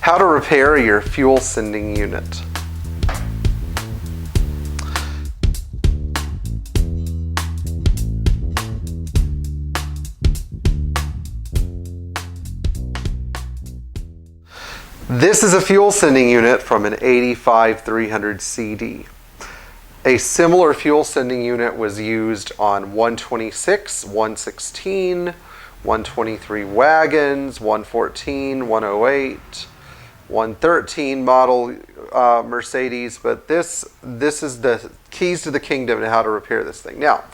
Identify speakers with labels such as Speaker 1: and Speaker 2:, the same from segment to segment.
Speaker 1: How to repair your fuel sending unit. This is a fuel sending unit from an 85 300 CD. A similar fuel sending unit was used on 126, 116, 123 wagons, 114, 108, 113 model Mercedes, but this is the keys to the kingdom and how to repair this thing. Now,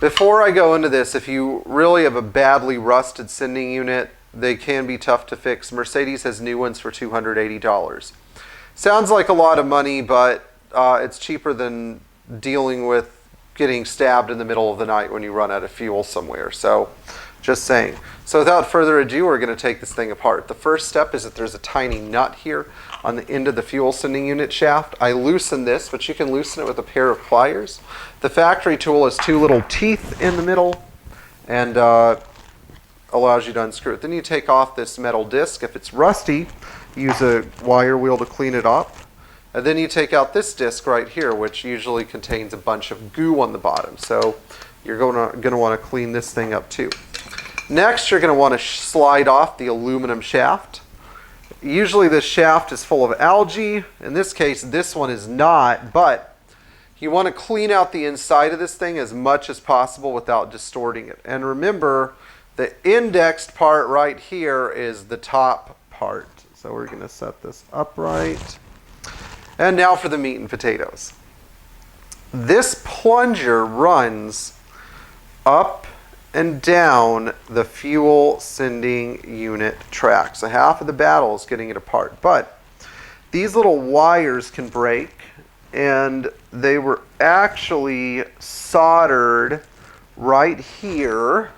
Speaker 1: before I go into this, if you really have a badly rusted sending unit, they can be tough to fix. Mercedes has new ones for $280. Sounds like a lot of money, but it's cheaper than dealing with getting stabbed in the middle of the night when you run out of fuel somewhere. So, just saying. So without further ado, we're going to take this thing apart. The first step is that there's a tiny nut here on the end of the fuel sending unit shaft. I loosen this, but you can loosen it with a pair of pliers. The factory tool has two little teeth in the middle and allows you to unscrew it. Then you take off this metal disc. If it's rusty, use a wire wheel to clean it up. And then you take out this disc right here, which usually contains a bunch of goo on the bottom. So you're going to want to clean this thing up too. Next, you're going to want to slide off the aluminum shaft. Usually this shaft is full of algae. In this case, this one is not, but you want to clean out the inside of this thing as much as possible without distorting it. And remember, the indexed part right here is the top part. So we're going to set this upright. And now for the meat and potatoes. This plunger runs up and down the fuel sending unit track. So half of the battle is getting it apart. But these little wires can break, and they were actually soldered right here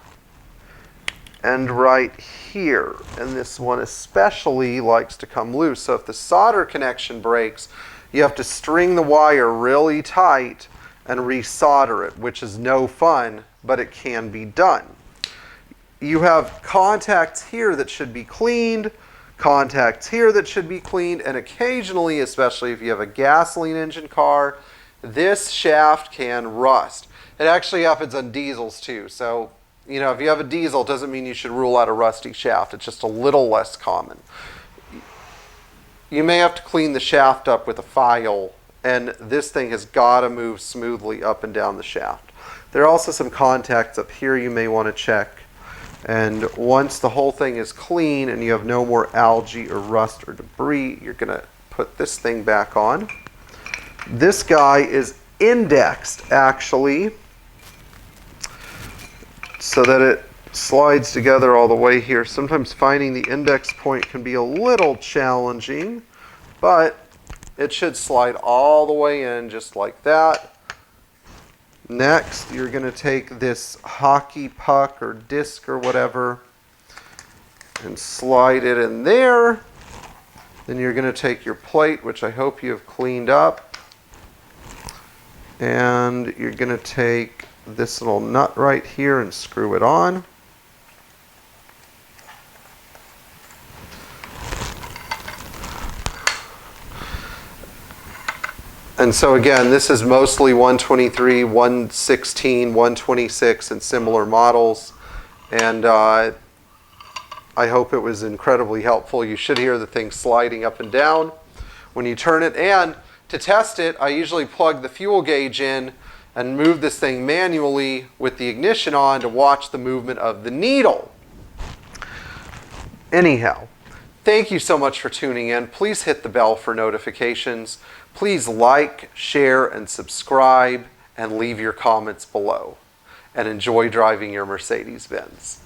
Speaker 1: and right here. And this one especially likes to come loose. So if the solder connection breaks, you have to string the wire really tight and resolder it, which is no fun, but it can be done. You have contacts here that should be cleaned, contacts here that should be cleaned, and occasionally, especially if you have a gasoline engine car, this shaft can rust. It actually happens on diesels too. So, you know, if you have a diesel, it doesn't mean you should rule out a rusty shaft. It's just a little less common. You may have to clean the shaft up with a file, and this thing has got to move smoothly up and down the shaft. There are also some contacts up here you may want to check. And once the whole thing is clean and you have no more algae or rust or debris, you're going to put this thing back on. This guy is indexed, actually, so that it slides together all the way here. Sometimes finding the index point can be a little challenging, but it should slide all the way in just like that. Next, you're going to take this hockey puck or disc or whatever and slide it in there. Then you're going to take your plate, which I hope you have cleaned up, and you're going to take this little nut right here and screw it on. And so again, this is mostly 123, 116, 126, and similar models. And I hope it was incredibly helpful. You should hear the thing sliding up and down when you turn it. And to test it, I usually plug the fuel gauge in and move this thing manually with the ignition on to watch the movement of the needle. Anyhow, thank you so much for tuning in. Please hit the bell for notifications. Please like, share, and subscribe, and leave your comments below. And enjoy driving your Mercedes Benz.